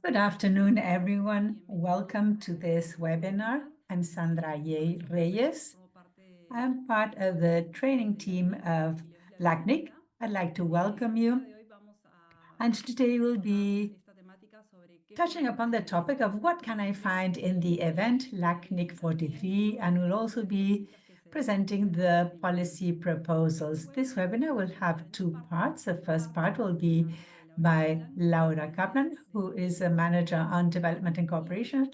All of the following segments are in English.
Good afternoon, everyone. Welcome to this webinar. I'm Sandra Reyes. I'm part of the training team of LACNIC. I'd like to welcome you. And today we'll be touching upon the topic of what can I find in the event LACNIC 43, and we'll also be presenting the policy proposals. This webinar will have two parts. The first part will be by Laura Kaplan, who is a manager on development and cooperation at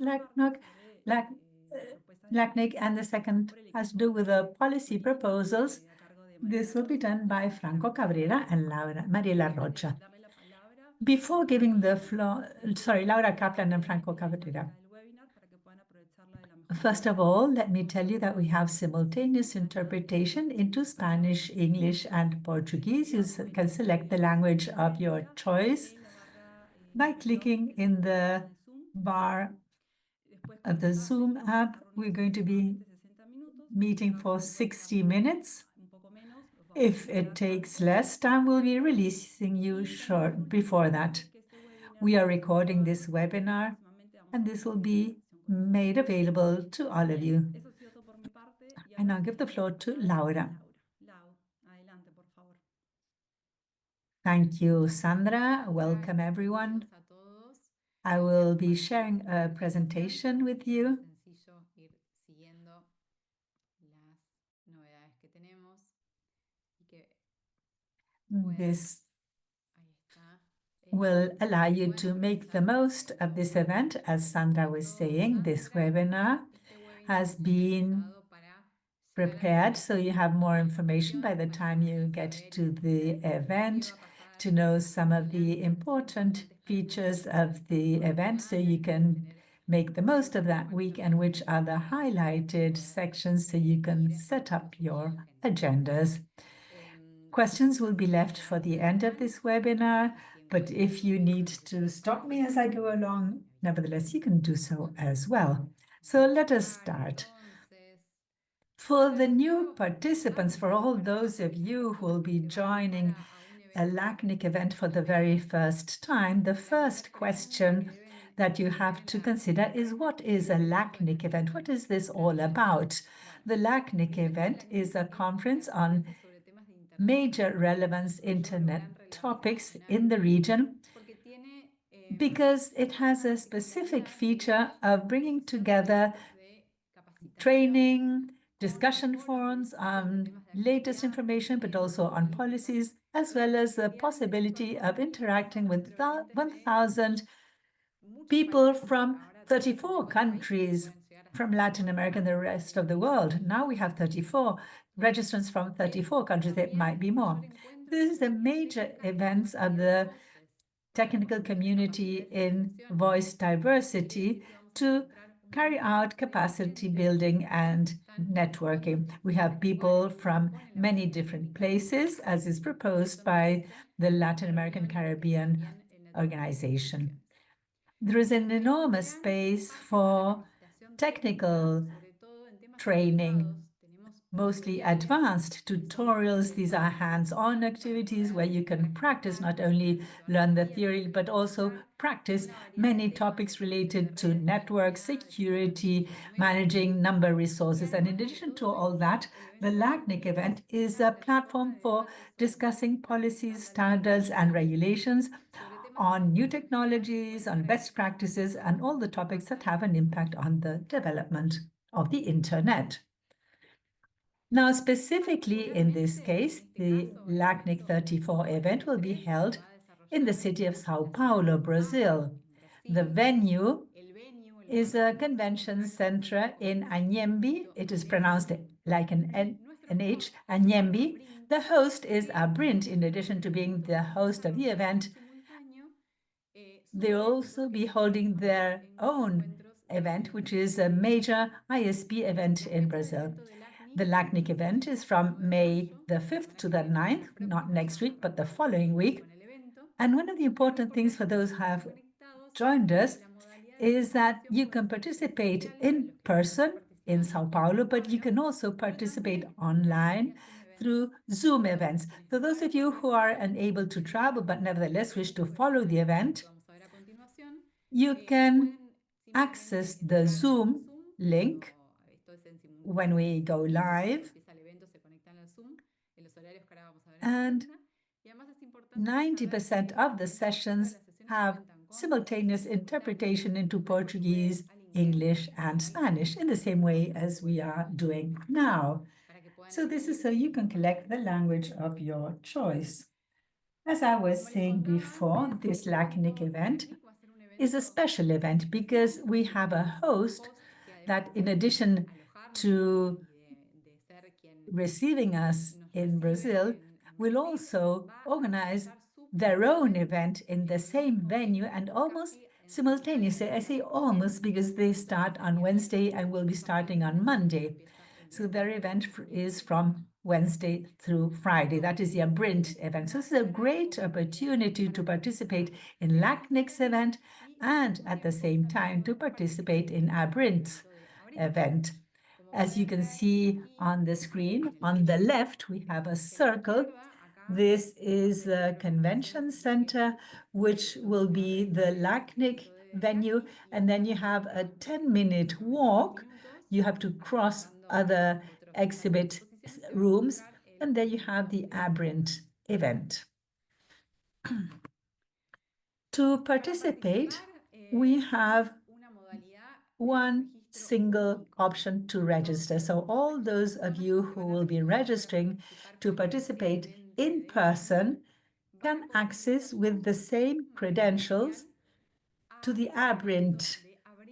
LACNIC, and the second has to do with the policy proposals. This will be done by Franco Cabrera and Mariela Rocha. Before giving the floor, Laura Kaplan and Franco Cabrera. First of all, let me tell you that we have simultaneous interpretation into Spanish, English, and Portuguese. You can select the language of your choice by clicking in the bar of the Zoom app. We're going to be meeting for 60 minutes. If it takes less time, we'll be releasing you short before that. We are recording this webinar, and this will be made available to all of you. I now give the floor to Laura. Thank you, Sandra. Welcome, everyone. I will be sharing a presentation with you. This will allow you to make the most of this event. As Sandra was saying, this webinar has been prepared so you have more information by the time you get to the event to know some of the important features of the event so you can make the most of that week and which are the highlighted sections so you can set up your agendas. Questions will be left for the end of this webinar, but if you need to stop me as I go along, nevertheless, you can do so as well. So let us start. For the new participants, for all those of you who will be joining a LACNIC event for the very first time, the first question that you have to consider is, what is a LACNIC event? What is this all about? The LACNIC event is a conference on major relevance internet topics in the region because it has a specific feature of bringing together training, discussion forums on latest information, but also on policies, as well as the possibility of interacting with 1,000 people from 34 countries from Latin America and the rest of the world. Now we have 34 registrants from 34 countries. There might be more. This is a major event of the technical community in voice diversity to carry out capacity building and networking. We have people from many different places, as is proposed by the Latin American Caribbean Organization. There is an enormous space for technical training, mostly advanced tutorials. These are hands-on activities where you can practice, not only learn the theory, but also practice many topics related to network security, managing number resources. And in addition to all that, the LACNIC event is a platform for discussing policies, standards, and regulations on new technologies, on best practices, and all the topics that have an impact on the development of the internet. Now, specifically in this case, the LACNIC 34 event will be held in the city of Sao Paulo, Brazil. The venue is a convention center in Anhembi. It is pronounced like an H, Anhembi. The host is Abrint. In addition to being the host of the event, they'll also be holding their own event, which is a major ISP event in Brazil. The LACNIC event is from May the 5th to the 9th, not next week, but the following week. And one of the important things for those who have joined us is that you can participate in person in Sao Paulo, but you can also participate online through Zoom events. For those of you who are unable to travel, but nevertheless wish to follow the event, You can access the Zoom link when we go live, and 90% of the sessions have simultaneous interpretation into Portuguese, English, and Spanish in the same way as we are doing now. So this is so you can select the language of your choice. As I was saying before, this LACNIC event is a special event because we have a host that, in addition to receiving us in Brazil, will also organize their own event in the same venue and almost simultaneously. I say almost because they start on Wednesday and will be starting on Monday. So their event is from Wednesday through Friday. That is the Abrint event. So this is a great opportunity to participate in LACNIC's event and at the same time to participate in Abrint's event. As you can see on the screen, on the left, we have a circle. This is the convention center, which will be the LACNIC venue. And then you have a 10-minute walk. You have to cross other exhibit rooms. And then you have the Abrint event. To participate, we have one single option to register. So all those of you who will be registering to participate in person can access with the same credentials to the Abrint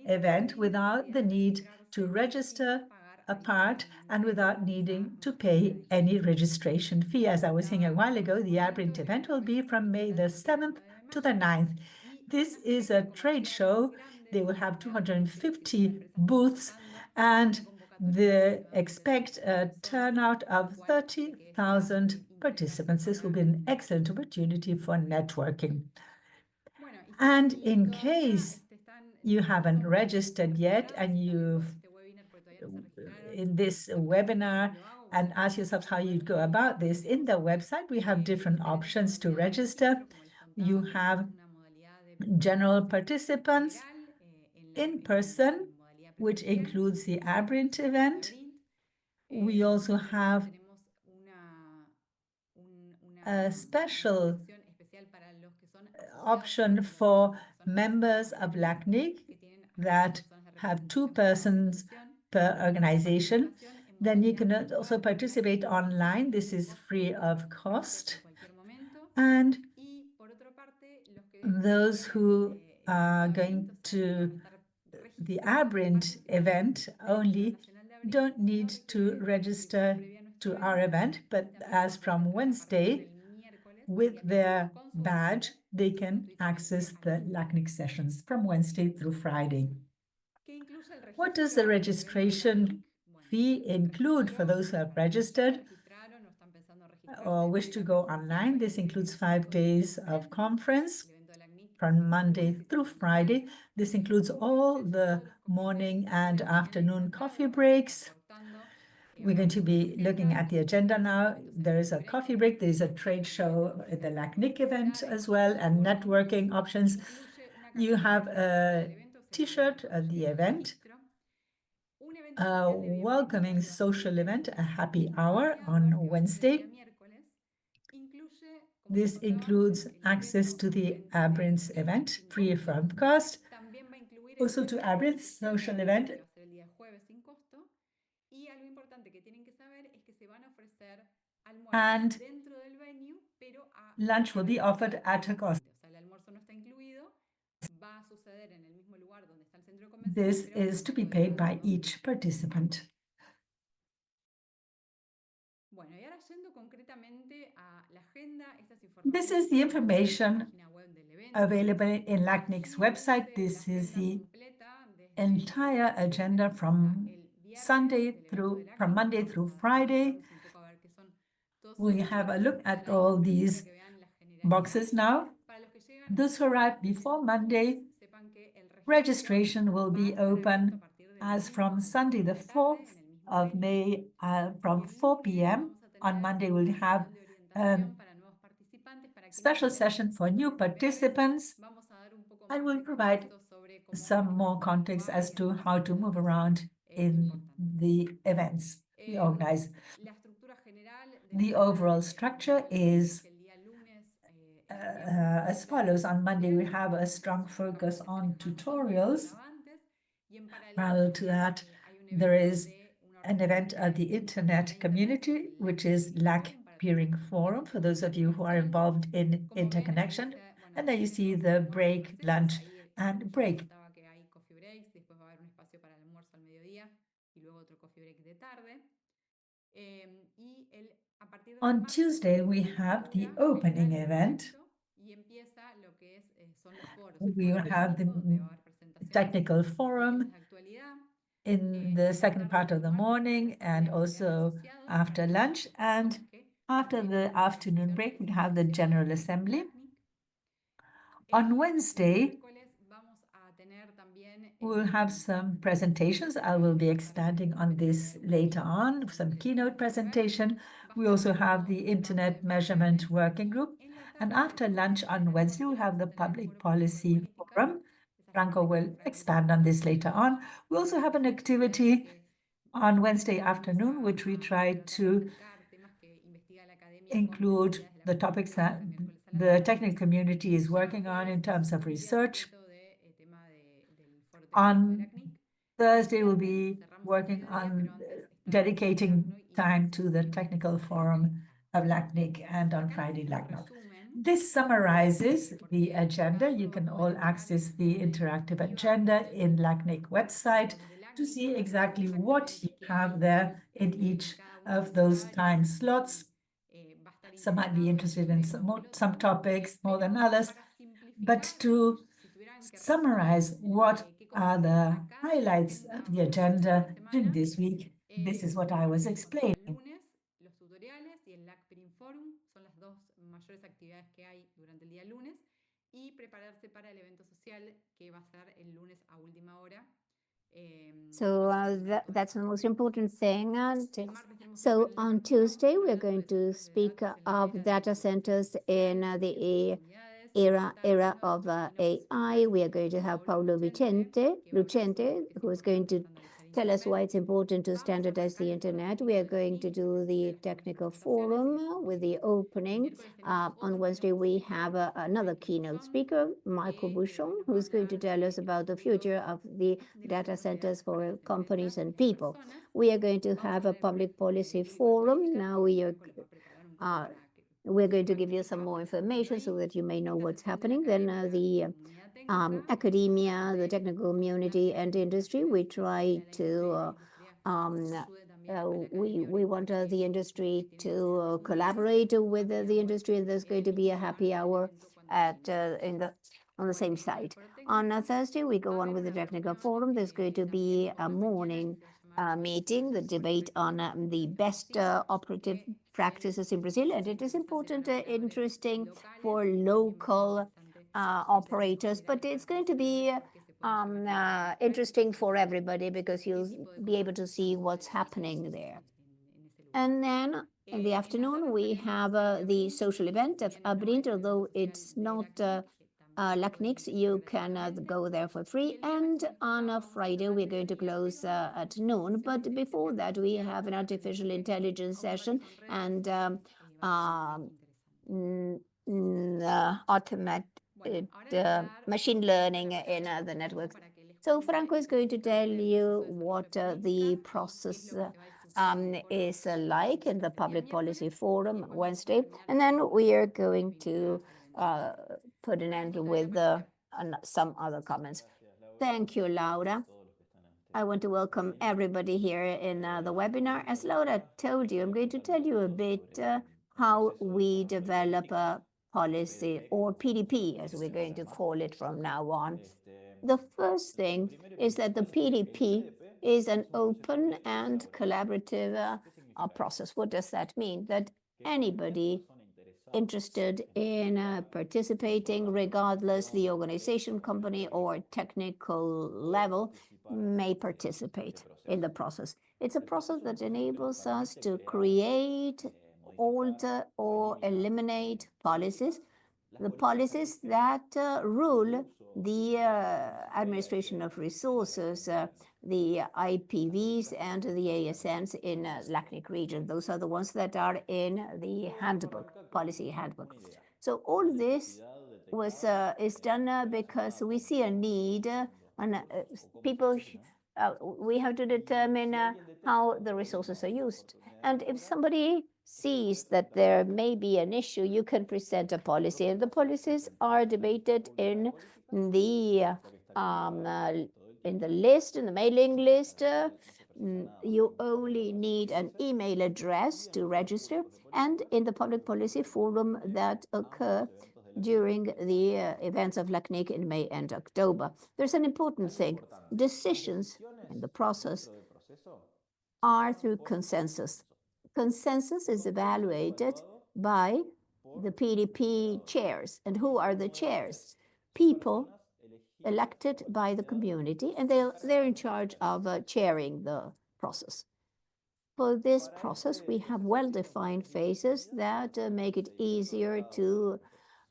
event without the need to register apart and without needing to pay any registration fee. As I was saying a while ago, the Abrint event will be from May the 7th to the 9th. This is a trade show. They will have 250 booths, and they expect a turnout of 30,000 participants. This will be an excellent opportunity for networking. And in case you haven't registered yet and you've in this webinar and ask yourself how you go about this, in the website we have different options to register. You have general participants in person, which includes the Abrint event. We also have a special option for members of LACNIC that have 2 persons per organization. Then you can also participate online. This is free of cost. And those who are going to the Abrint event only don't need to register to our event, but as from Wednesday, with their badge, they can access the LACNIC sessions from Wednesday through Friday. What does the registration fee include for those who have registered or wish to go online? This includes 5 days of conference from Monday through Friday. This includes all the morning and afternoon coffee breaks. We're going to be looking at the agenda now. There is a coffee break, there is a trade show at the LACNIC event as well, and networking options. You have a t-shirt at the event, a welcoming social event, a happy hour on Wednesday. This includes access to the Abrint's event, free from cost. Also to Abrint's social event. And lunch will be offered at a cost. This is to be paid by each participant. This is the information available in LACNIC's website. This is the entire agenda from Monday through Friday. We have a look at all these boxes now. Those who arrive before Monday, registration will be open as from Sunday the 4th of May from 4 p.m. On Monday, we'll have special session for new participants, and we'll provide some more context as to how to move around in the events we organize. The overall structure is as follows. On Monday, we have a strong focus on tutorials. Parallel to that, there is an event at the internet community, which is LAC Peering Forum, for those of you who are involved in interconnection. And then you see the break, lunch, and break. On Tuesday, we have the opening event. We will have the technical forum in the second part of the morning and also after lunch. And after the afternoon break, we have the General Assembly. On Wednesday, we'll have some presentations. I will be expanding on this later on, some keynote presentation. We also have the Internet Measurement Working Group. And after lunch on Wednesday, we'll have the Public Policy Forum. Franco will expand on this later on. We also have an activity on Wednesday afternoon, which we try to include the topics that the technical community is working on in terms of research. On Thursday, we'll be working on dedicating time to the technical forum of LACNIC, and on Friday, LACNOC. This summarizes the agenda. You can all access the interactive agenda in LACNIC website to see exactly what you have there in each of those time slots. Some might be interested in some topics more than others, but to summarize what are the highlights of the agenda during this week, this is what I was explaining. So that's the most important thing. So on Tuesday, we're going to speak of data centers in the era of AI. We are going to have Paulo Lucente, who is going to tell us why it's important to standardize the internet. We are going to do the technical forum with the opening. On Wednesday, we have another keynote speaker, Michael Bouchon, who's going to tell us about the future of the data centers for companies and people. We are going to have a public policy forum. Now we're going to give you some more information so that you may know what's happening. Then the academia, the technical community, and industry, we try to we want the industry to collaborate with the industry, and there's going to be a happy hour at on the same site. On Thursday, we go on with the technical forum. There's going to be a morning meeting, the debate on the best operative practices in Brazil, and it is important, interesting for local operators, but it's going to be interesting for everybody because you'll be able to see what's happening there. And then in the afternoon, we have the social event of Abrint, although it's not LACNIC's, you can go there for free. And on a Friday, we're going to close at noon. But before that, we have an artificial intelligence session and machine learning in the networks. So Franco is going to tell you what the process is like in the Public Policy Forum Wednesday. And then we are going to put an end with some other comments. Thank you, Laura. I want to welcome everybody here in the webinar. As Laura told you, I'm going to tell you a bit how we develop a policy, or PDP, as we're going to call it from now on. The first thing is that the PDP is an open and collaborative process. What does that mean? That anybody interested in participating, regardless the organization, company, or technical level, may participate in the process. It's a process that enables us to create, alter, or eliminate policies the policies that rule the administration of resources, the IPVs and the ASNs in LACNIC region. Those are the ones that are in the handbook, policy handbook. So all this is done because we see a need, and people, we have to determine how the resources are used. And if somebody sees that there may be an issue, you can present a policy, and the policies are debated the um, uh, in the list, in the mailing list. You only need an email address to register, and in the public policy forum that occur during the events of LACNIC in May and October. There's an important thing. Decisions in the process are through consensus. Consensus is evaluated by the PDP chairs. And who are the chairs? People elected by the community, and they're in charge of chairing the process. For this process, we have well-defined phases that make it easier to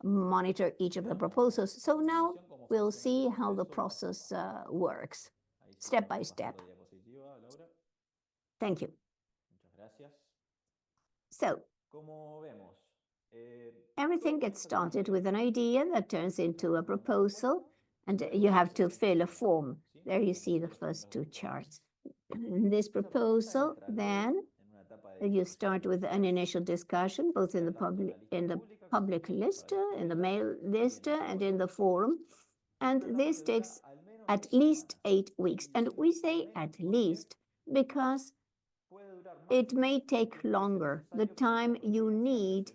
monitor each of the proposals. So now we'll see how the process works, step by step. Thank you. So everything gets started with an idea that turns into a proposal, and you have to fill a form. There you see the first two charts. In this proposal, then you start with an initial discussion, both in the public list, in the mail list, and in the forum. And this takes at least 8 weeks. And we say at least because it may take longer. The time you need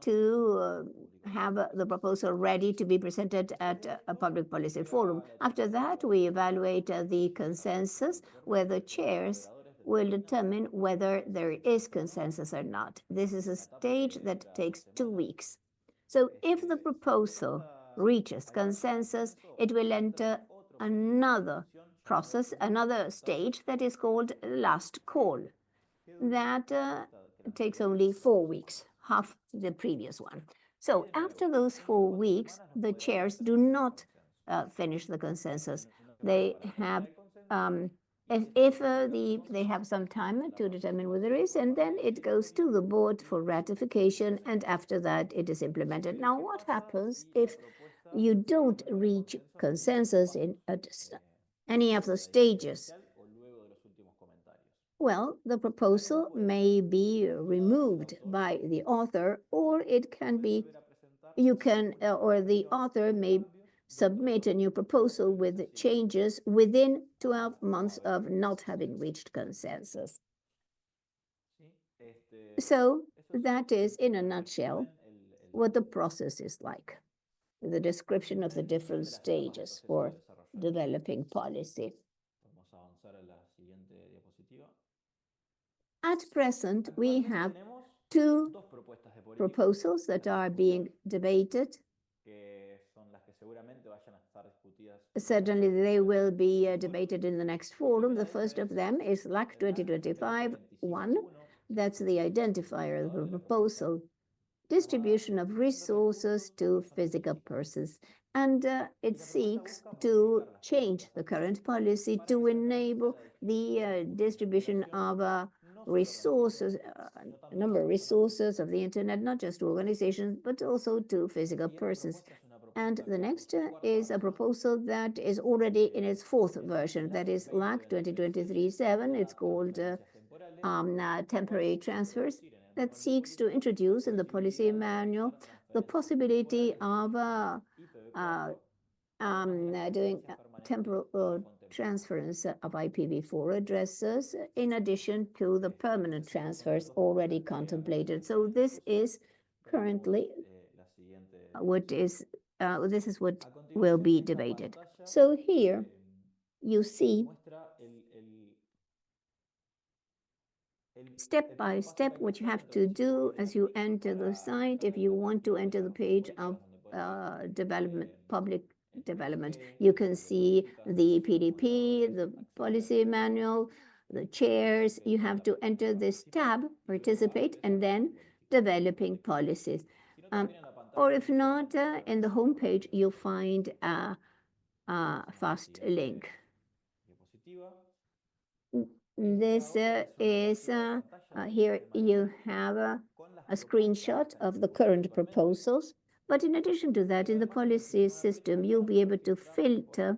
to have the proposal ready to be presented at a public policy forum. After that, we evaluate the consensus, where the chairs will determine whether there is consensus or not. This is a stage that takes 2 weeks. So if the proposal reaches consensus, it will enter another process, another stage that is called last call. That takes only 4 weeks, half the previous one. So after those 4 weeks, the chairs do not finish the consensus. They have, if they have some time to determine whether there is, and then it goes to the board for ratification, and after that it is implemented. Now, what happens if you don't reach consensus at any of the stages? Well, the proposal may be removed by the author, or it can be, or the author may submit a new proposal with changes within 12 months of not having reached consensus. So that is, in a nutshell, what the process is like, the description of the different stages for developing policy. At present, we have 2 proposals that are being debated. Certainly, they will be debated in the next forum. The first of them is LAC 2025-1. That's the identifier of the proposal. Distribution of resources to physical persons. And it seeks to change the current policy to enable the distribution of resources, a number of resources of the internet, not just to organizations, but also to physical persons. And the next is a proposal that is already in its 4th version, that is LAC 2023-7. It's called temporary transfers, that seeks to introduce in the policy manual the possibility of doing temporal transference of IPv4 addresses in addition to the permanent transfers already contemplated. So this is currently this is what will be debated. So here you see step by step what you have to do as you enter the site if you want to enter the page of public development. You can see the PDP, the policy manual, the chairs. You have to enter this tab, participate, and then developing policies. Or if not, in the homepage, you'll find a fast link. This is here you have a screenshot of the current proposals. But in addition to that, in the policy system, you'll be able to filter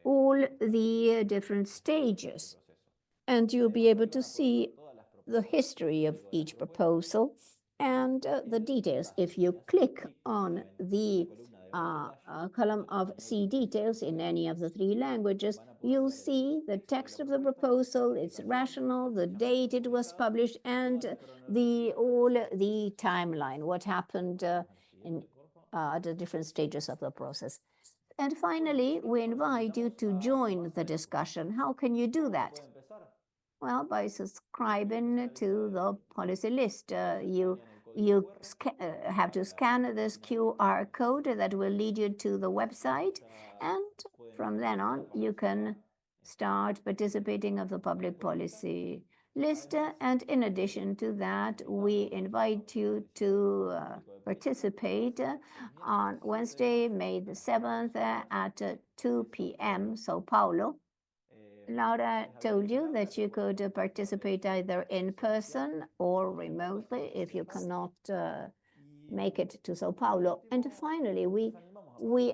all the different stages, and you'll be able to see the history of each proposal and the details. If you click on the column of See Details in any of the three languages, you'll see the text of the proposal, its rationale, the date it was published, and all the timeline, what happened in the different stages of the process. And finally, we invite you to join the discussion. How can you do that? Well, by subscribing to the policy list, you have to scan this QR code that will lead you to the website, and from then on, you can start participating of the public policy list. And in addition to that, we invite you to participate on Wednesday, May the 7th at 2 p.m. Sao Paulo. Laura told you that you could participate either in person or remotely if you cannot make it to Sao Paulo. And finally, we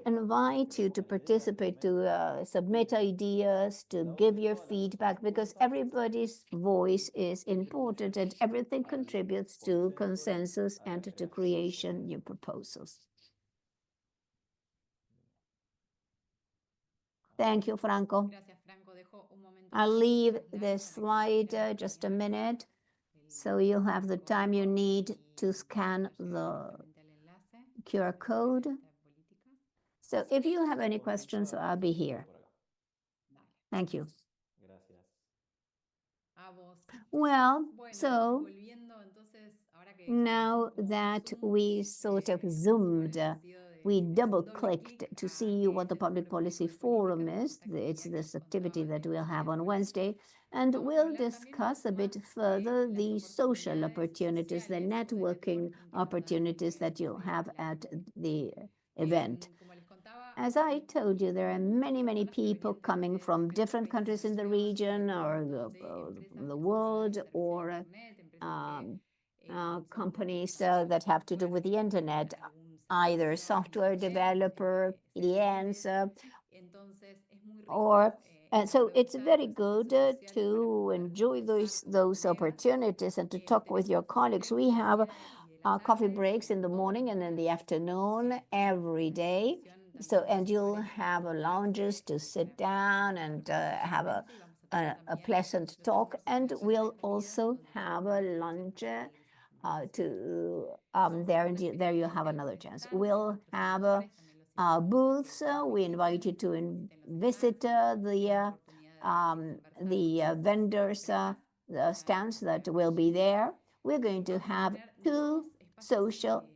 invite you to participate, to submit ideas, to give your feedback, because everybody's voice is important and everything contributes to consensus and to creation new proposals. Thank you, Franco. I'll leave this slide just a minute, so you'll have the time you need to scan the QR code. So if you have any questions, I'll be here. Thank you. Well, so now that we sort of zoomed, we double-clicked to see what the Public Policy Forum is. It's this activity that we'll have on Wednesday, and we'll discuss a bit further the social opportunities, the networking opportunities that you'll have at the event. As I told you, there are many, many people coming from different countries in the region or the world, or companies that have to do with the internet, either software developer, PDNs, and so it's very good to enjoy those opportunities and to talk with your colleagues. We have coffee breaks in the morning and in the afternoon every day. So, and you'll have lounges to sit down and have a pleasant talk. And we'll also have a lunch there you have another chance. We'll have booths. We invite you to visit the vendors, the stands that will be there. We're going to have two social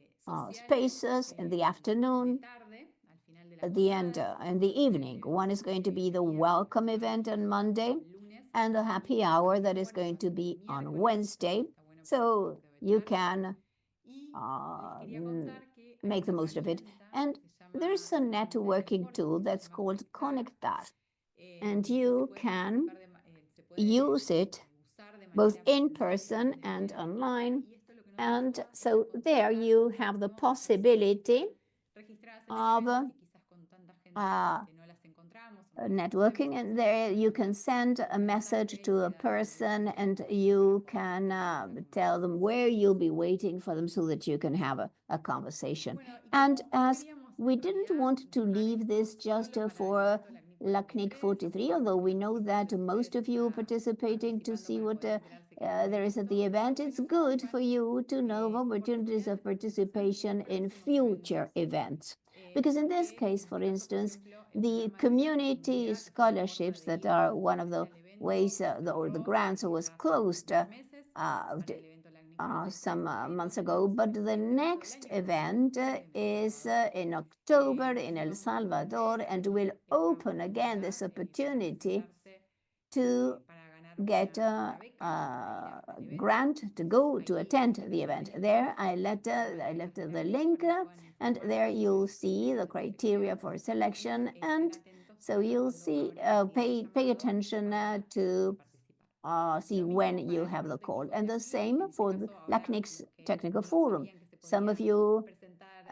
spaces in the afternoon, at the end, in the evening. One is going to be the welcome event on Monday, and the happy hour that is going to be on Wednesday. So you can make the most of it. And there's a networking tool that's called Conectar, and you can use it both in person and online. And so there you have the possibility of networking, and there you can send a message to a person and you can tell them where you'll be waiting for them so that you can have a conversation. And as we didn't want to leave this just for LACNIC 43, although we know that most of you are participating to see what there is at the event, it's good for you to know of opportunities of participation in future events. Because in this case, for instance, the community scholarships that are one of the ways, or the grants was closed some months ago, but the next event is in October in El Salvador, and will open again this opportunity to get a grant to go to attend the event. There I left the link, and there you'll see the criteria for selection, and so you'll see pay attention to see when you have the call. And the same for the LACNIC's technical forum. Some of you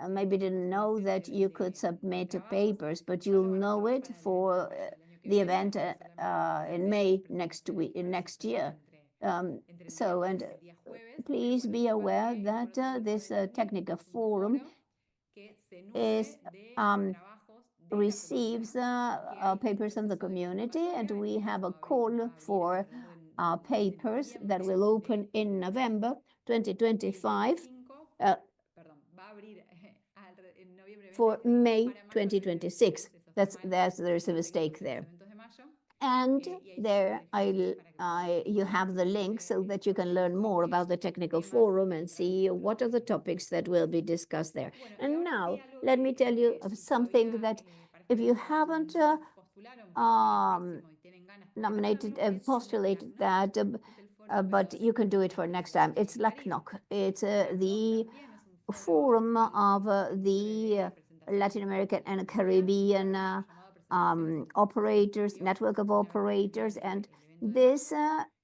maybe didn't know that you could submit papers, but you'll know it for the event in May next year. So, and please be aware that this technical forum is receives papers from the community, and we have a call for papers that will open in November 2025 for May 2026. There's a mistake there. And there you have the link so that you can learn more about the technical forum and see what are the topics that will be discussed there. And now let me tell you of something that if you haven't nominated, postulated that, but you can do it for next time. It's LACNOC. It's the forum of the Latin American and Caribbean operators, network of operators, and this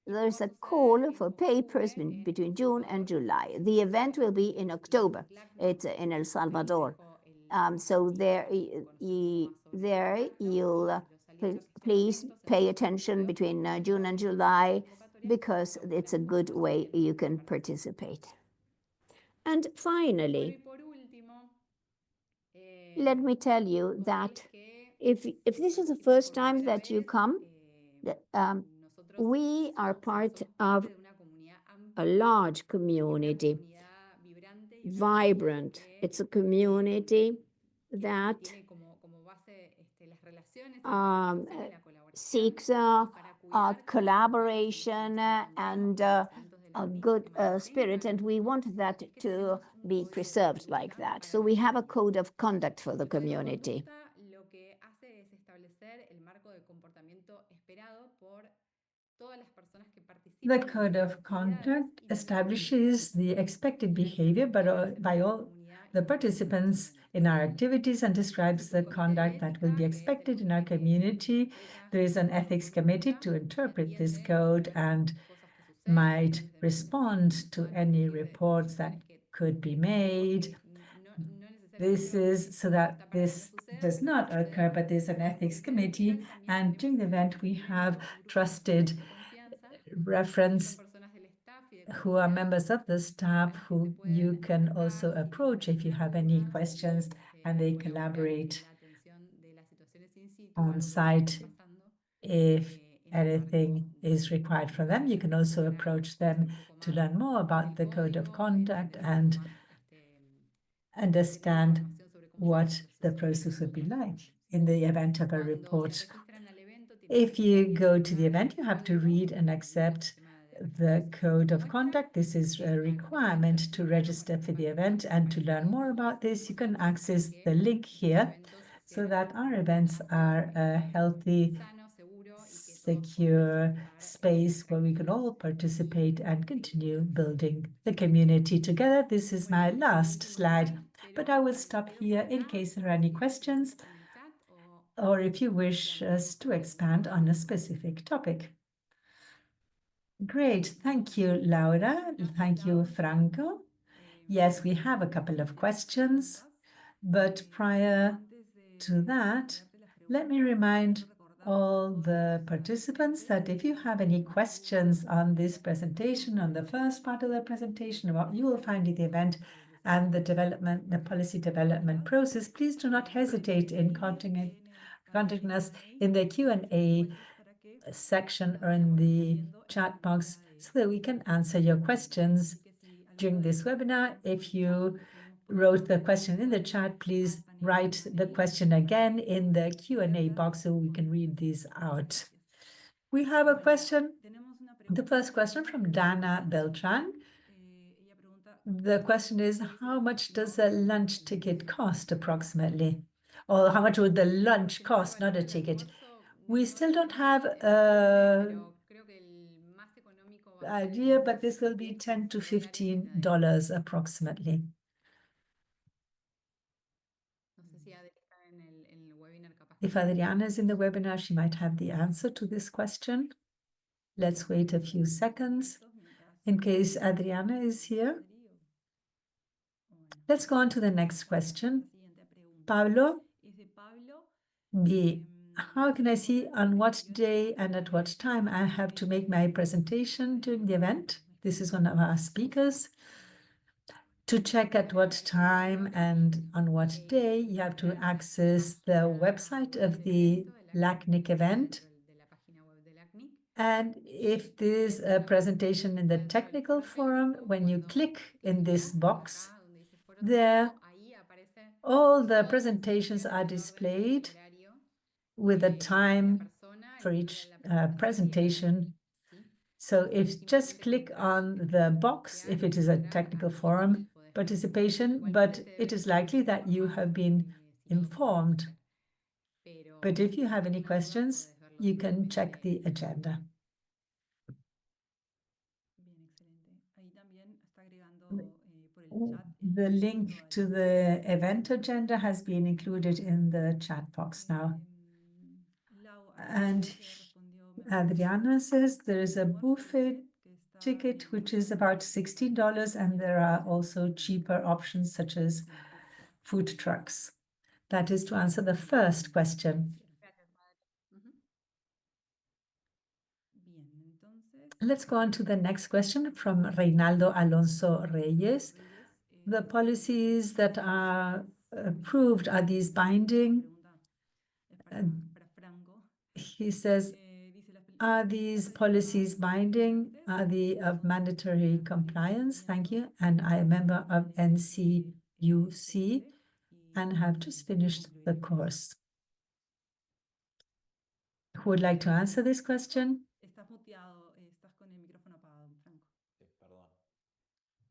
there's a call for papers between June and July. The event will be in October. It's in El Salvador. So there you'll please pay attention between June and July, because it's a good way you can participate. And finally, let me tell you that if this is the first time that you come, we are part of a large community, vibrant. It's a community that seeks collaboration and a good spirit, and we want that to be preserved like that. So we have a code of conduct for the community. The code of conduct establishes the expected behavior by all the participants in our activities and describes the conduct that will be expected in our community. There is an ethics committee to interpret this code and might respond to any reports that could be made. This is so that this does not occur, but there's an ethics committee, and during the event we have trusted reference who are members of the staff who you can also approach if you have any questions, and they collaborate on site if anything is required from them. You can also approach them to learn more about the code of conduct and understand what the process would be like in the event of a report. If you go to the event, you have to read and accept the code of conduct. This is a requirement to register for the event, and to learn more about this, you can access the link here so that our events are a healthy, secure space where we can all participate and continue building the community together. This is my last slide, but I will stop here in case there are any questions or if you wish us to expand on a specific topic. Great. Thank you, Laura. Thank you, Franco. Yes, we have a couple of questions, but prior to that, let me remind all the participants that if you have any questions on this presentation, on the first part of the presentation, about you will find in the event and the policy development process, please do not hesitate in contacting us in the Q&A section or in the chat box so that we can answer your questions during this webinar. If you wrote the question in the chat, please write the question again in the Q&A box so we can read these out. We have a question, the first question from Dana Beltran. The question is, how much does a lunch ticket cost approximately? Or how much would the lunch cost, not a ticket? We still don't have a idea, but this will be $10 to $15 approximately. If Adriana is in the webinar, she might have the answer to this question. Let's wait a few seconds in case Adriana is here. Let's go on to the next question. Pablo, how can I see on what day and at what time I have to make my presentation during the event? This is one of our speakers. To check at what time and on what day, you have to access the website of the LACNIC event. And if there's a presentation in the technical forum, when you click in this box, there all the presentations are displayed with a time for each presentation. So if just click on the box, if it is a technical forum participation, but it is likely that you have been informed. But if you have any questions, you can check the agenda. The link to the event agenda has been included in the chat box now. And Adriana says there is a buffet ticket, which is about $16, and there are also cheaper options such as food trucks. That is to answer the first question. Let's go on to the next question from Reinaldo Alonso Reyes. The policies that are approved, are these binding? He says, are these policies binding? Are they of mandatory compliance? Thank you. And I am a member of NCUC and have just finished the course. Who would like to answer this question?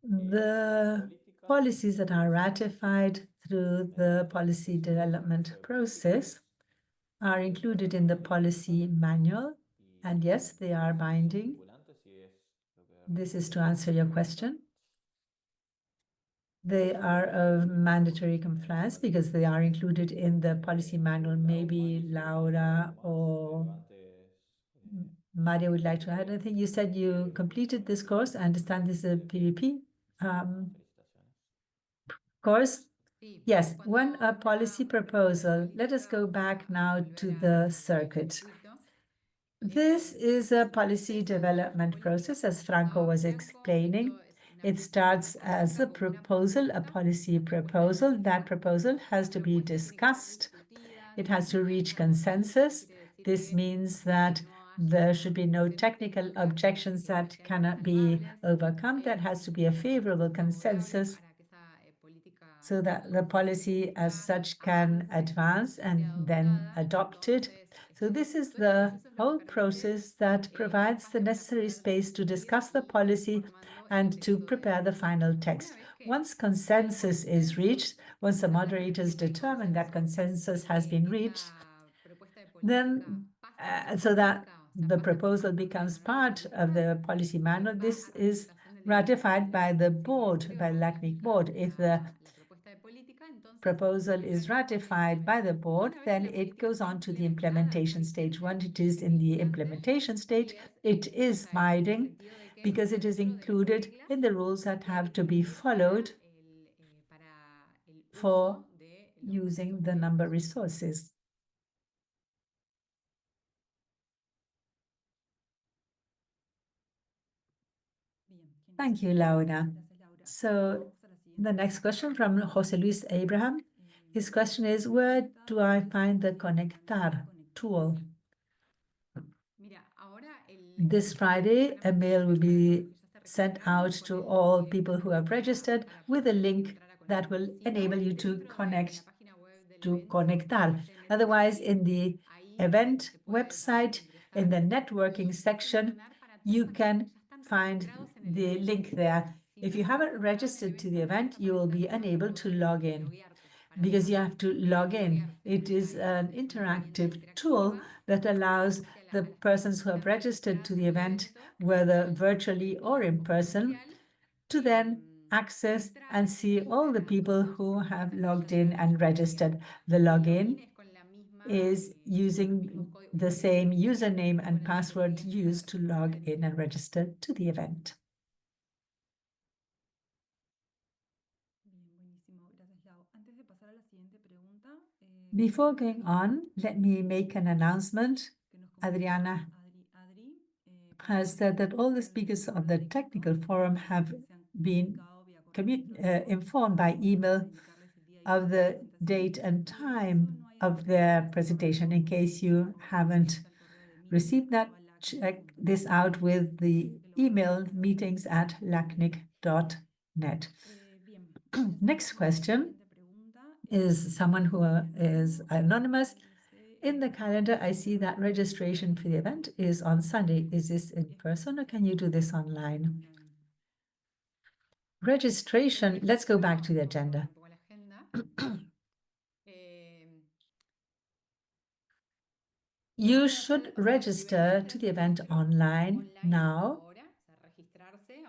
The policies that are ratified through the policy development process are included in the policy manual, and yes, they are binding. This is to answer your question. They are of mandatory compliance because they are included in the policy manual. Maybe Laura or Maria would like to add anything. You said you completed this course. I understand this is a PVP course. Yes, when a policy proposal, let us go back now to the circuit. This is a policy development process, as Franco was explaining. It starts as a proposal, a policy proposal. That proposal has to be discussed. It has to reach consensus. This means that there should be no technical objections that cannot be overcome. That has to be a favorable consensus so that the policy as such can advance and then adopted. So this is the whole process that provides the necessary space to discuss the policy and to prepare the final text. Once consensus is reached, once the moderators determine that consensus has been reached, then so that the proposal becomes part of the policy manual, this is ratified by the board, by the LACNIC board. If the proposal is ratified by the board, then it goes on to the implementation stage. When it is in the implementation stage, it is binding because it is included in the rules that have to be followed for using the number resources. Thank you, Laura. So the next question from Jose Luis Abraham. His question is, where do I find the Conectar tool? This Friday, a mail will be sent out to all people who have registered with a link that will enable you to connect to Conectar. Otherwise, in the event website, in the networking section, you can find the link there. If you haven't registered to the event, you will be unable to log in. because you have to log in. It is an interactive tool that allows the persons who have registered to the event, whether virtually or in person, to then access and see all the people who have logged in and registered. The login is using the same username and password used to log in and register to the event. Before going on, let me make an announcement. Adriana has said that all the speakers of the technical forum have been informed by email of the date and time of their presentation. In case you haven't received that, check this out with the email meetings@lacnic.net. Next question is someone who is anonymous. In the calendar, I see that registration for the event is on Sunday. Is this in person or can you do this online? Registration, let's go back to the agenda. You should register to the event online now,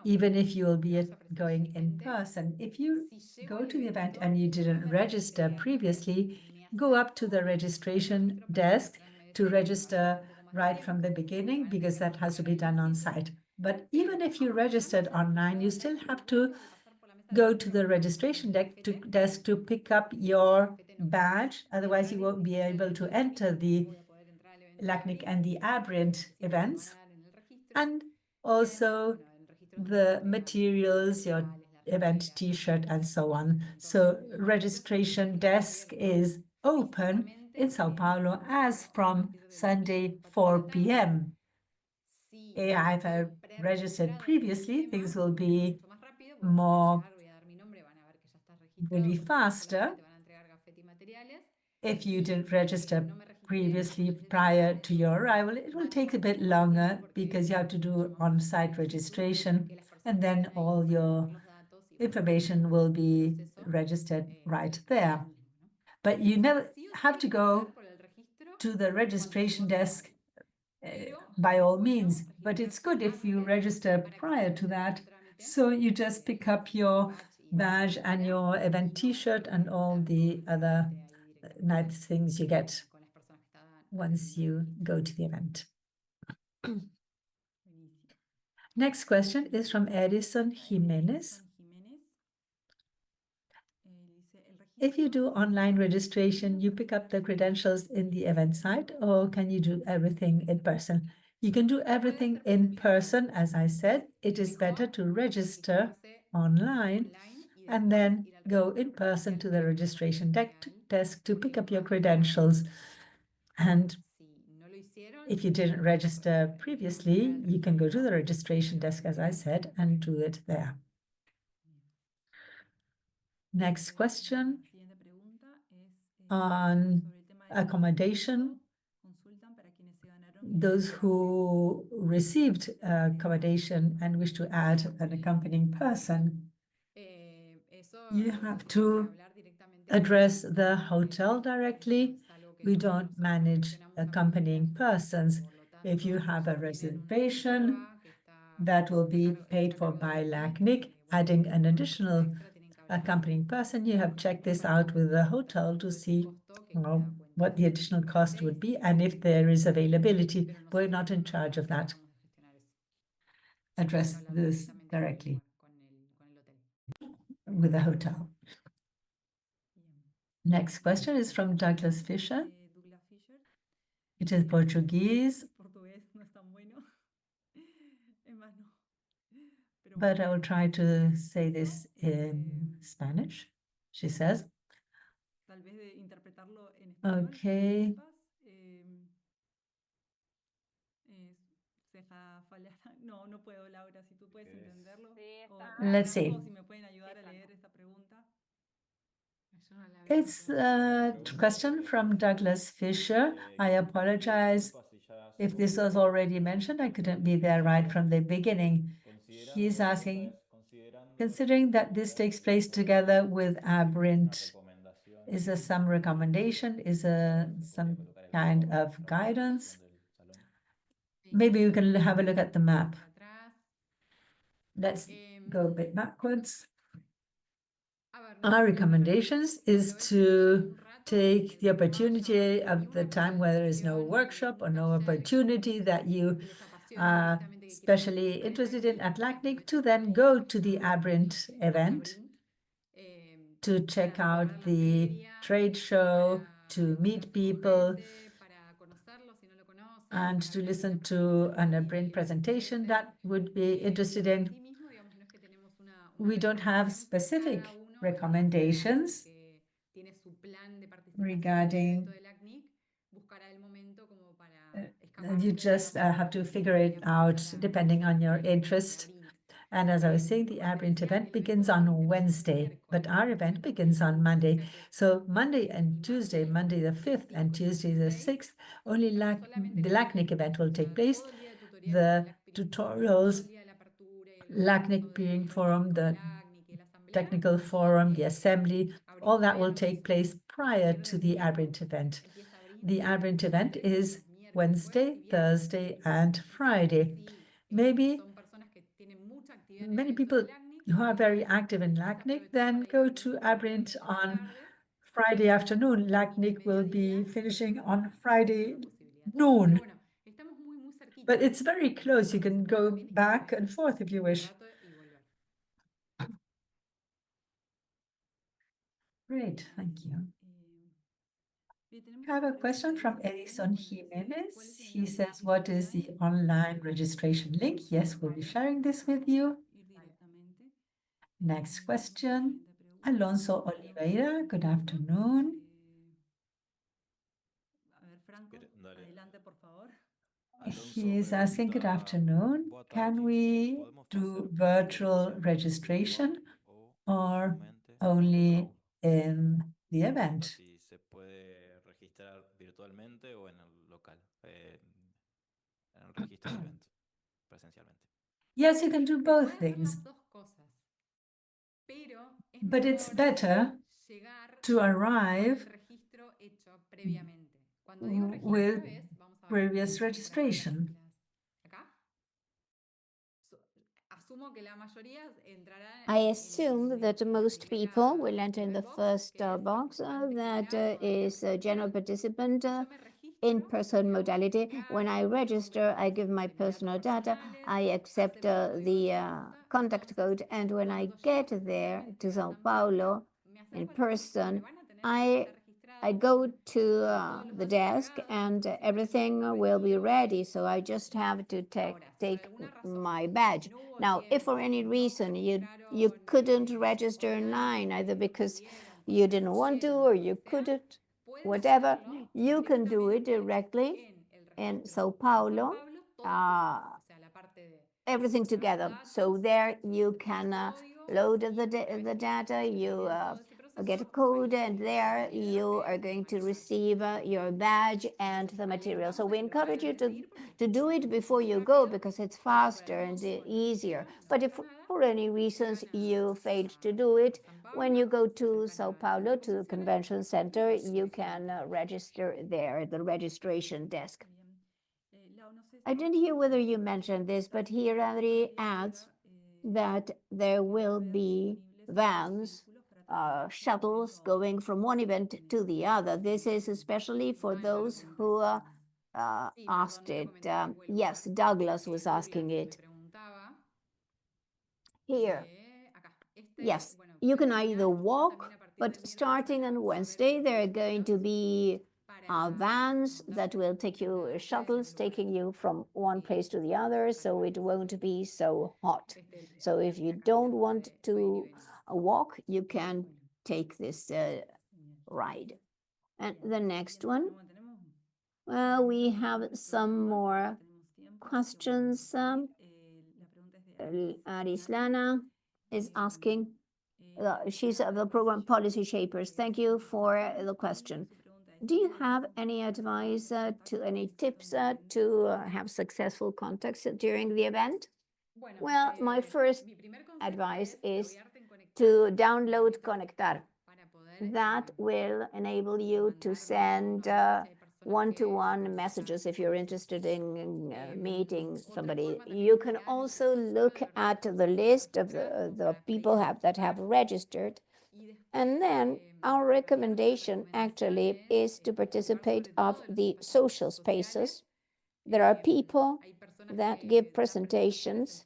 even if you will be going in person. If you go to the event and you didn't register previously, go up to the registration desk to register right from the beginning, because that has to be done on site. But even if you registered online, you still have to go to the registration desk to pick up your badge. Otherwise, you won't be able to enter the LACNIC and the Aberrant events. And also the materials, your event t-shirt and so on. So registration desk is open in Sao Paulo as from Sunday 4 p.m. If I registered previously, things will be faster. If you didn't register previously prior to your arrival, it will take a bit longer because you have to do on-site registration, and then all your information will be registered right there. But you never have to go to the registration desk by all means, but it's good if you register prior to that. So you just pick up your badge and your event t-shirt and all the other nice things you get once you go to the event. Next question is from Edison Jimenez. If you do online registration, you pick up the credentials in the event site, or can you do everything in person? You can do everything in person, as I said. It is better to register online and then go in person to the registration desk to pick up your credentials. And if you didn't register previously, you can go to the registration desk, as I said, and do it there. Next question on accommodation. Those who received accommodation and wish to add an accompanying person, you have to address the hotel directly. We don't manage accompanying persons. If you have a reservation, that will be paid for by LACNIC, adding an additional accompanying person. You have checked this out with the hotel to see what the additional cost would be and if there is availability. We're not in charge of that. Address this directly with the hotel. Next question is from Douglas Fisher. It is Portuguese, but I will try to say this in Spanish. She says, okay. Let's see. It's a question from Douglas Fisher. I apologize if this was already mentioned. I couldn't be there right from the beginning. He's asking, considering that this takes place together with Aberrant Is there some recommendation? Is there some kind of guidance? Maybe we can have a look at the map. Let's go a bit backwards. Our recommendations is to take the opportunity of the time where there is no workshop or no opportunity that you are especially interested in at LACNIC to then go to the Abrint event to check out the trade show, to meet people, and to listen to an Abrint presentation that would be interested in. We don't have specific recommendations regarding you just have to figure it out depending on your interest. And as I was saying, the Abrint event begins on Wednesday, but our event begins on Monday. So Monday and Tuesday, Monday the 5th and Tuesday the 6th, only the LACNIC event will take place. The tutorials, LACNIC Peering Forum, the technical forum, the assembly, all that will take place prior to the Abrint event. The Abrint event is Wednesday, Thursday, and Friday. Maybe many people who are very active in LACNIC then go to Abrint on Friday afternoon. LACNIC will be finishing on Friday noon. But it's very close. You can go back and forth if you wish. Great, thank you. I have a question from Edison Jimenez. He says, what is the online registration link? Yes, we'll be sharing this with you. Next question, Alonso Oliveira, good afternoon. He is asking, good afternoon, can we do virtual registration or only in the event? Yes, you can do both things, but it's better to arrive with previous registration. I assume that most people will enter in the first box that is a general participant in-person modality. When I register, I give my personal data, I accept the contact code, and when I get there to Sao Paulo in person, I go to the desk and everything will be ready. So I just have to take my badge. Now, if for any reason you couldn't register online, either because you didn't want to or you couldn't, whatever, you can do it directly in Sao Paulo. Everything together. So there you can load the data, you get a code, and there you are going to receive your badge and the material. So we encourage you to do it before you go because it's faster and easier. But if for any reasons you failed to do it, when you go to Sao Paulo, to the convention center, you can register there at the registration desk. I didn't hear whether you mentioned this, but here Adri adds that there will be vans, shuttles going from one event to the other. This is especially for those who asked it. Yes, Douglas was asking it. Here, yes, you can either walk, but starting on Wednesday, there are going to be vans that will take you, shuttles taking you from one place to the other, so it won't be so hot. So if you don't want to walk, you can take this ride. And the next one, we have some more questions. Arislana is asking, she's the program policy shapers. Thank you for the question. Do you have any advice to any tips to have successful contacts during the event? Well, my first advice is to download Conectar that will enable you to send one-to-one messages if you're interested in meeting somebody. You can also look at the list of the people that have registered. And then our recommendation actually is to participate of the social spaces. There are people that give presentations.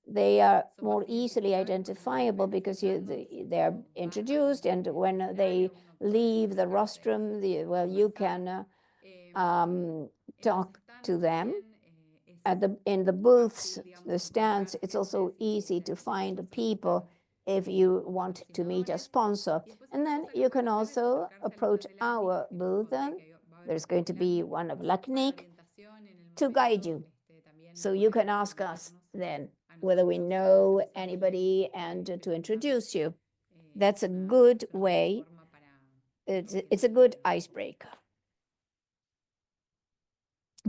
They are more easily identifiable because they are introduced, and when they leave the rostrum, well, you can talk to them. In the booths, the stands, it's also easy to find people if you want to meet a sponsor. And then you can also approach our booth. There's going to be one of LACNIC to guide you. So you can ask us then whether we know anybody and to introduce you. That's a good way. It's a good icebreaker.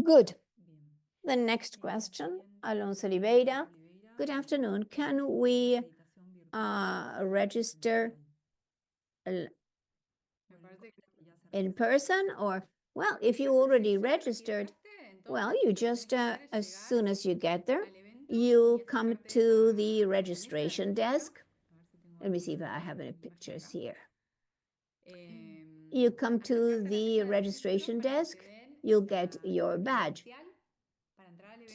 Good. The next question, Alonso Oliveira. Good afternoon. Can we register in person, or, well, if you already registered, well, you just, as soon as you get there, you come to the registration desk. Let me see if I have any pictures here. You come to the registration desk, you'll get your badge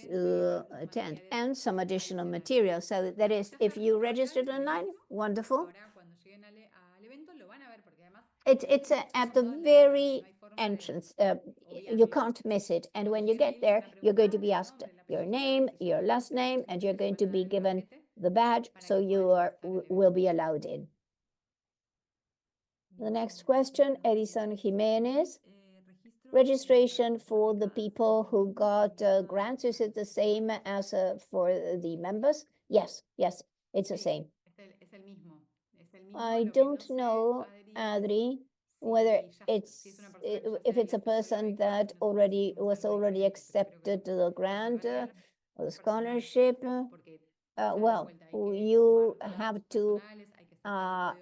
to attend and some additional material. So that is, if you registered online, wonderful. It's at the very entrance. You can't miss it. And when you get there, you're going to be asked your name, your last name, and you're going to be given the badge, so you will be allowed in. The next question, Edison Jimenez. Registration for the people who got grants, is it the same as for the members? Yes, it's the same. I don't know, Adri, whether if it's a person that was already accepted the grant or the scholarship. Well, you have to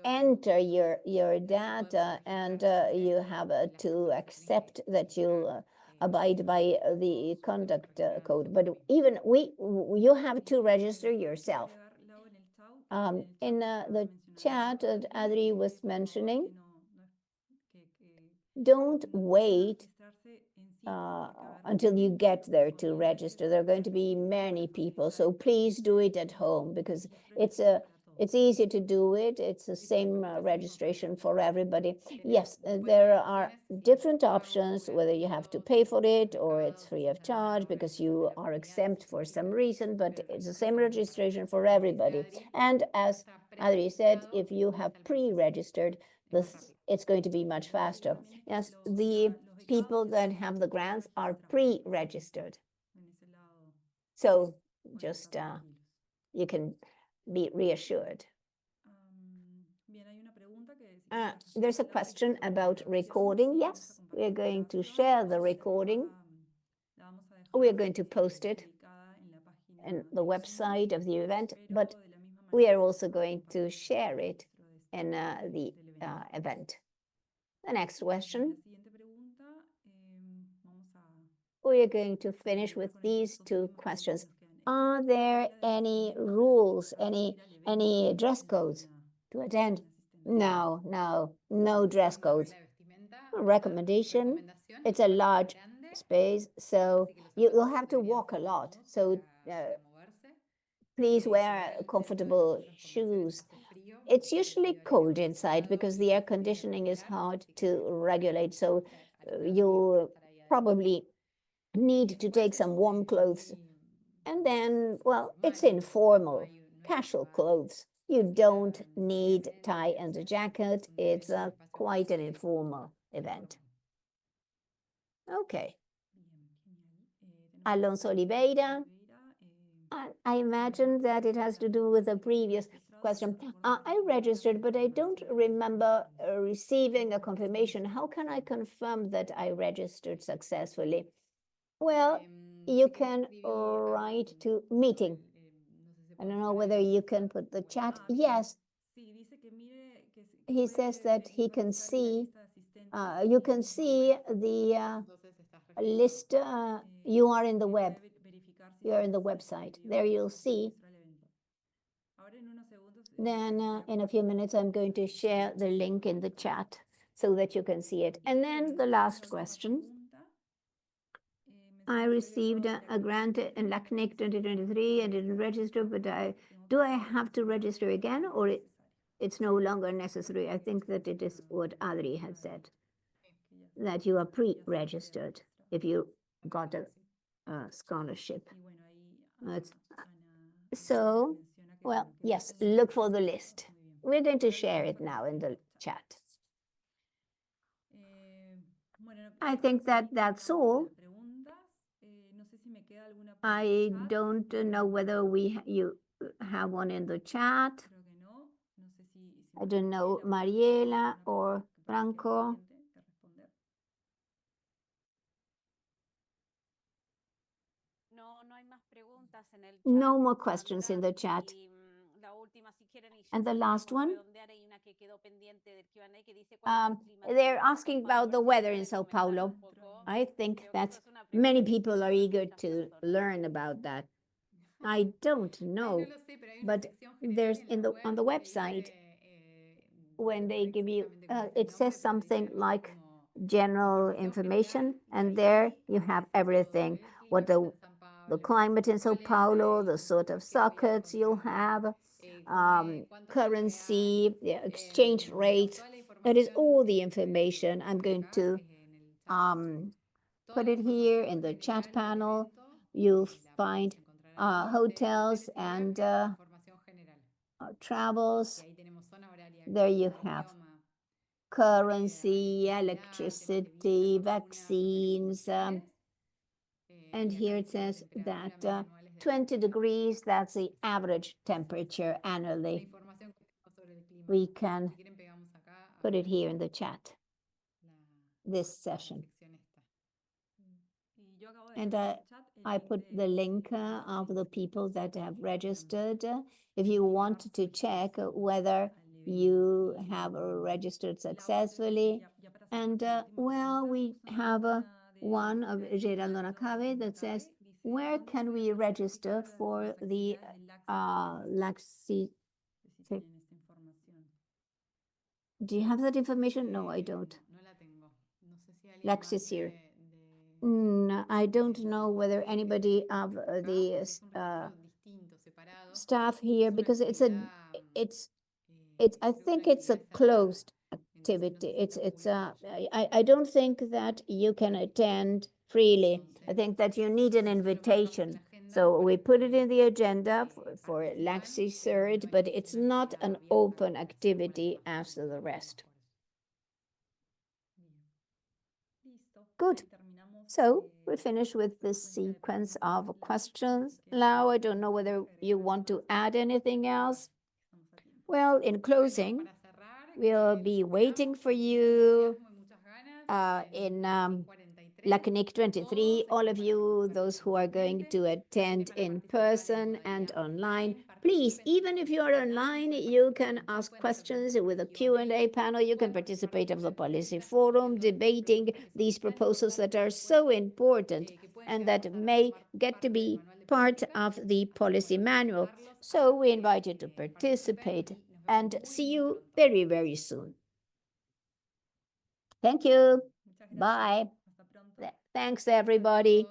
enter your data, and you have to accept that you abide by the conduct code. But even you have to register yourself. In the chat that Adri was mentioning, don't wait until you get there to register. There are going to be many people, so please do it at home, because it's easy to do it. It's the same registration for everybody. Yes, there are different options, whether you have to pay for it or it's free of charge because you are exempt for some reason, but it's the same registration for everybody. And as Adri said, if you have pre-registered, it's going to be much faster. Yes, the people that have the grants are pre-registered. So just you can be reassured. There's a question about recording. Yes, we're going to share the recording. We're going to post it in the website of the event, but we are also going to share it in the event. The next question. We are going to finish with these two questions. Are there any rules, any dress codes to attend? No dress codes. Recommendation, it's a large space, so you'll have to walk a lot. So please wear comfortable shoes. It's usually cold inside because the air conditioning is hard to regulate. So you probably need to take some warm clothes. And then, well, it's informal, casual clothes. You don't need tie and a jacket. It's quite an informal event. Okay. Alonso Oliveira. I imagine that it has to do with the previous question. I registered, but I don't remember receiving a confirmation. How can I confirm that I registered successfully? Well, you can write to meeting. I don't know whether you can put the chat. Yes. he says that he can see, you can see the list. You are in the web. You're in the website. There you'll see. Then in a few minutes, I'm going to share the link in the chat so that you can see it. And then the last question. I received a grant in LACNIC 2023. I didn't register, but do I have to register again, or it's no longer necessary? I think that it is what Adri had said, that you are pre-registered if you got a scholarship. So, well, yes, look for the list. We're going to share it now in the chat. I think that that's all. I don't know whether you have one in the chat. I don't know, Mariela or Franco. No more questions in the chat. And the last one, they're asking about the weather in Sao Paulo. I think that many people are eager to learn about that. I don't know, but there's on the website, when they give you, it says something like general information, and there you have everything, what the climate in Sao Paulo, the sort of sockets you'll have, currency, the exchange rate. That is all the information. I'm going to put it here in the chat panel. You'll find hotels and travels. There you have currency, electricity, vaccines. And here it says that 20 degrees, that's the average temperature annually. We can put it here in the chat, this session. And I put the link of the people that have registered. If you want to check whether you have registered successfully. And well, we have one of Geraldo Nacabe that says, where can we register for the Laxi? Do you have that information? No, I don't. Laxis here. I don't know whether anybody of the staff here, because it's I think it's a closed activity. I don't think that you can attend freely. I think that you need an invitation. So we put it in the agenda for Laxi Third, but it's not an open activity as the rest. Good. So we finish with this sequence of questions. Now, I don't know whether you want to add anything else. Well, in closing, we'll be waiting for you in LACNIC 23, all of you, those who are going to attend in person and online, please, even if you're online, you can ask questions with a Q&A panel. You can participate of the policy forum, debating these proposals that are so important and that may get to be part of the policy manual. So we invite you to participate and see you very, very soon. Thank you. Bye. Thanks, everybody.